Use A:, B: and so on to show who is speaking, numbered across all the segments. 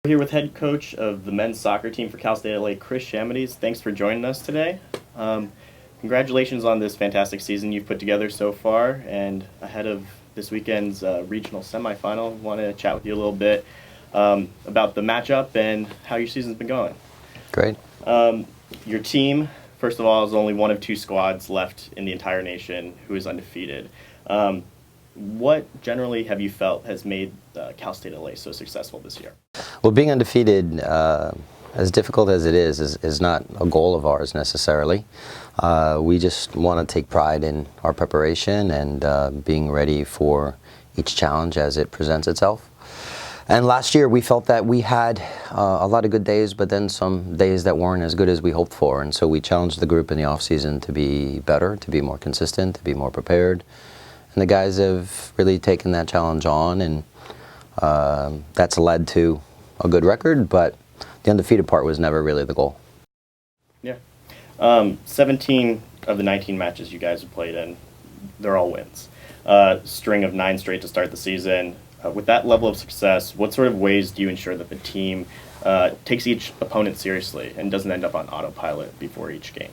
A: We're here with head coach of the men's soccer team for Cal State LA, Chris Chamides. Thanks for joining us today. Congratulations on this fantastic season you've put together so far, and ahead of this weekend's regional semifinal, want to chat with you a little bit about the matchup and how your season's been going.
B: Great.
A: Your team, first of all, is only one of two squads left in the entire nation who is undefeated. What generally have you felt has made Cal State LA so successful this year?
B: Well, being undefeated, as difficult as it is not a goal of ours necessarily. We just want to take pride in our preparation and being ready for each challenge as it presents itself. And last year we felt that we had a lot of good days, but then some days that weren't as good as we hoped for. And so we challenged the group in the off-season to be better, to be more consistent, to be more prepared. And the guys have really taken that challenge on, and that's led to a good record, but the undefeated part was never really the goal.
A: Yeah. 17 of the 19 matches you guys have played in, they're all wins. String of 9 straight to start the season. With that level of success, what sort of ways do you ensure that the team takes each opponent seriously and doesn't end up on autopilot before each game?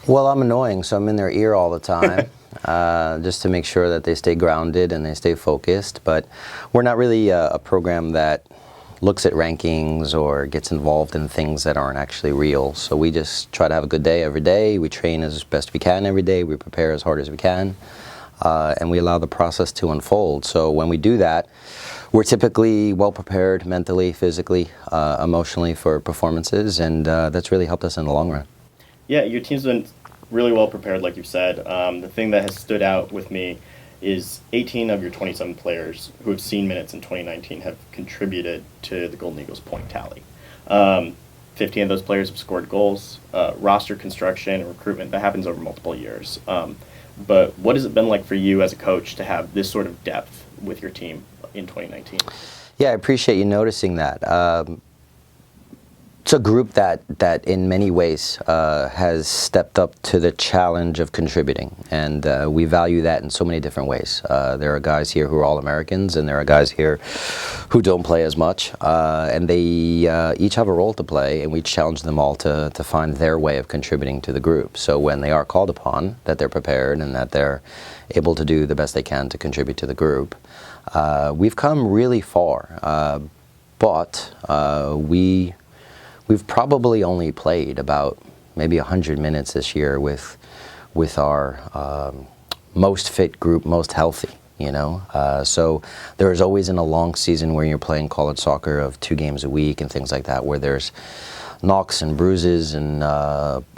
B: Well, I'm annoying, so I'm in their ear all the time. Just to make sure that they stay grounded and they stay focused. But we're not really a program that looks at rankings or gets involved in things that aren't actually real. So we just try to have a good day every day. We train as best we can every day. We prepare as hard as we can. And we allow the process to unfold. So when we do that, we're typically well prepared mentally, physically, emotionally for performances. And that's really helped us in the long run.
A: Yeah, your team's been really well prepared, like you've said. The thing that has stood out with me is 18 of your 27 players who have seen minutes in 2019 have contributed to the Golden Eagles' point tally. 15 of those players have scored goals. Roster construction and recruitment, that happens over multiple years. But what has it been like for you as a coach to have this sort of depth with your team in 2019?
B: Yeah, I appreciate you noticing that. It's a group that in many ways has stepped up to the challenge of contributing, and we value that in so many different ways. There are guys here who are All-Americans, and there are guys here who don't play as much, and they each have a role to play, and we challenge them all to find their way of contributing to the group. So when they are called upon, that they're prepared and that they're able to do the best they can to contribute to the group. We've come really far, but We've probably only played about maybe 100 minutes this year with our most fit group, most healthy, you know. So there is always in a long season where you're playing college soccer of 2 games a week and things like that, where there's knocks and bruises and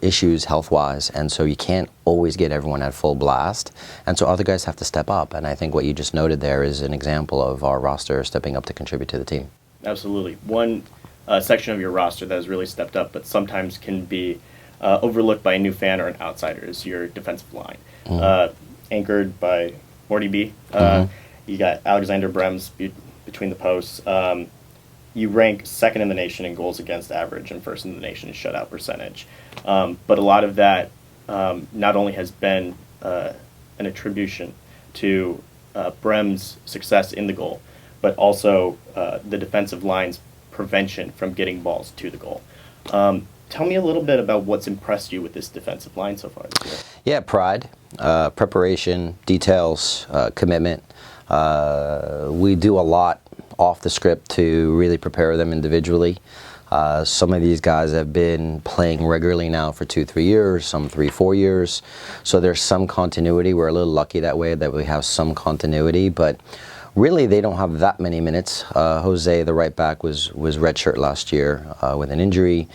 B: issues health-wise, and so you can't always get everyone at full blast, and so other guys have to step up. And I think what you just noted there is an example of our roster stepping up to contribute to the team.
A: Absolutely. One section of your roster that has really stepped up, but sometimes can be overlooked by a new fan or an outsider, is your defensive line. Mm-hmm. Anchored by Morty B. You got Alexander Brems between the posts. You rank second in the nation in goals against average and first in the nation in shutout percentage. But a lot of that not only has been an attribution to Brems' success in the goal, but also the defensive line's prevention from getting balls to the goal. Tell me a little bit about what's impressed you with this defensive line so far this year.
B: Yeah, pride, preparation, details, commitment. We do a lot off the script to really prepare them individually. Some of these guys have been playing regularly now for 2-3 years, some 3-4 years. So there's some continuity. We're a little lucky that way that we have some continuity, but really, they don't have that many minutes. Jose, the right back, was redshirt last year with an injury.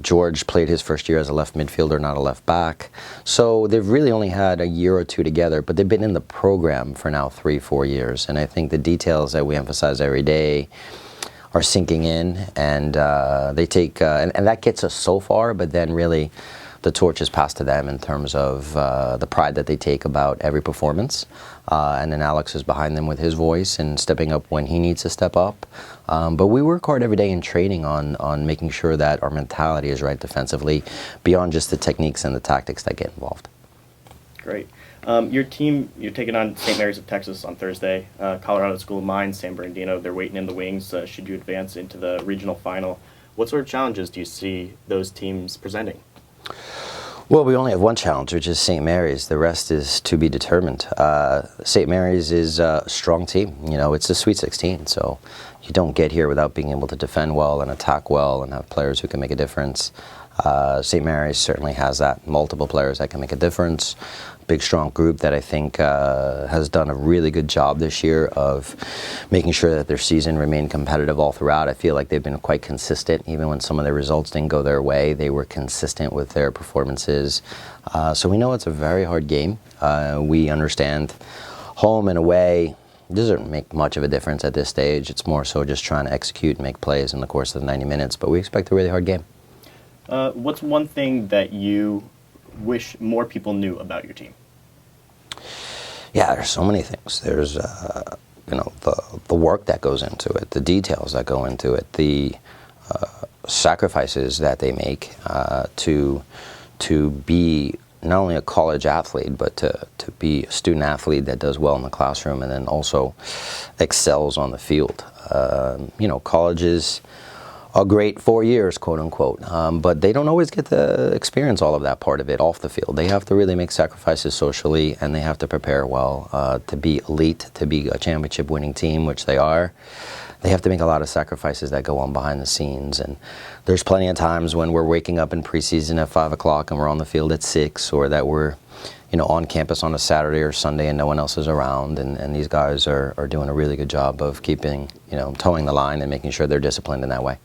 B: George played his first year as a left midfielder, not a left back. So they've really only had a year or two together, but they've been in the program for now 3-4 years. And I think the details that we emphasize every day are sinking in, and they take, and that gets us so far, but then really the torch is passed to them in terms of the pride that they take about every performance. And then Alex is behind them with his voice and stepping up when he needs to step up. But we work hard every day in training on making sure that our mentality is right defensively, beyond just the techniques and the tactics that get involved.
A: Great. Your team, you're taking on St. Mary's of Texas on Thursday. Colorado School of Mines, San Bernardino, they're waiting in the wings should you advance into the regional final. What sort of challenges do you see those teams presenting?
B: Well, we only have one challenge, which is St. Mary's. The rest is to be determined. St. Mary's is a strong team. You know, it's the Sweet 16, so you don't get here without being able to defend well and attack well and have players who can make a difference. St. Mary's certainly has that, multiple players that can make a difference. Big, strong group that I think has done a really good job this year of making sure that their season remained competitive all throughout. I feel like they've been quite consistent. Even when some of their results didn't go their way, they were consistent with their performances. So we know it's a very hard game. We understand home and away doesn't make much of a difference at this stage. It's more so just trying to execute and make plays in the course of the 90 minutes. But we expect a really hard game.
A: What's one thing that you wish more people knew about your team?
B: Yeah, there's so many things. There's you know, the work that goes into it, the details that go into it, the sacrifices that they make to be not only a college athlete, but to be a student athlete that does well in the classroom and then also excels on the field. You know, colleges are great 4 years, quote unquote, but they don't always get to experience all of that part of it off the field. They have to really make sacrifices socially, and they have to prepare well to be elite, to be a championship winning team, which they are. They have to make a lot of sacrifices that go on behind the scenes, and there's plenty of times when we're waking up in preseason at 5 o'clock and we're on the field at 6, or that we're, you know, on campus on a Saturday or Sunday and no one else is around, and these guys are doing a really good job of keeping, you know, towing the line and making sure they're disciplined in that way.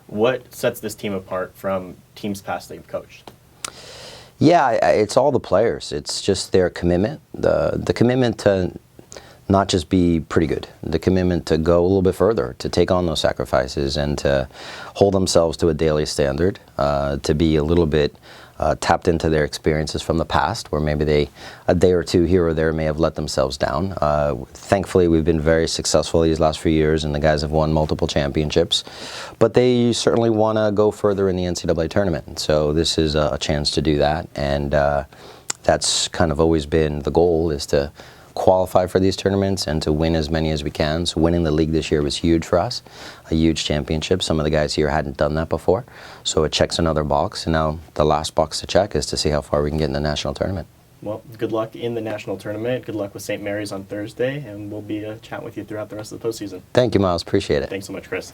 A: What sets this team apart from teams past that you've coached?
B: Yeah, it's all the players. It's just their commitment, the commitment to not just be pretty good, the commitment to go a little bit further, to take on those sacrifices and to hold themselves to a daily standard, to be a little bit tapped into their experiences from the past, where maybe a day or two here or there may have let themselves down. Thankfully, we've been very successful these last few years, and the guys have won multiple championships. But they certainly want to go further in the NCAA tournament. So this is a chance to do that, and that's kind of always been the goal, is to qualify for these tournaments and to win as many as we can. So winning the league this year was huge for us, a huge championship. Some of the guys here hadn't done that before, so it checks another box. And now the last box to check is to see how far we can get in the national tournament.
A: Well, good luck in the national tournament. Good luck with St. Mary's on Thursday, and we'll be chatting with you throughout the rest of the postseason.
B: Thank you, Myles. Appreciate it.
A: Thanks so much, Chris.